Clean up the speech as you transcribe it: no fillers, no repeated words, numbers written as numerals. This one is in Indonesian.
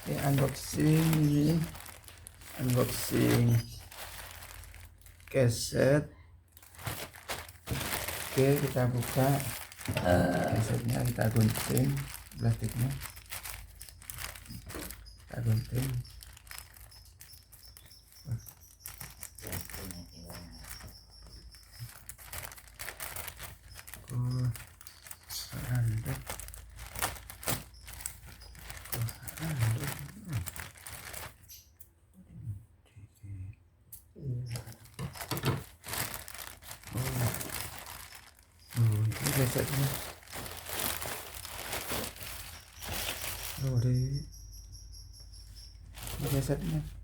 Unboxing ini, unboxing keset. Oke, kita buka kesetnya, kita gunting plastiknya, kita gunting. Ini kesetnya. Ini kesetnya.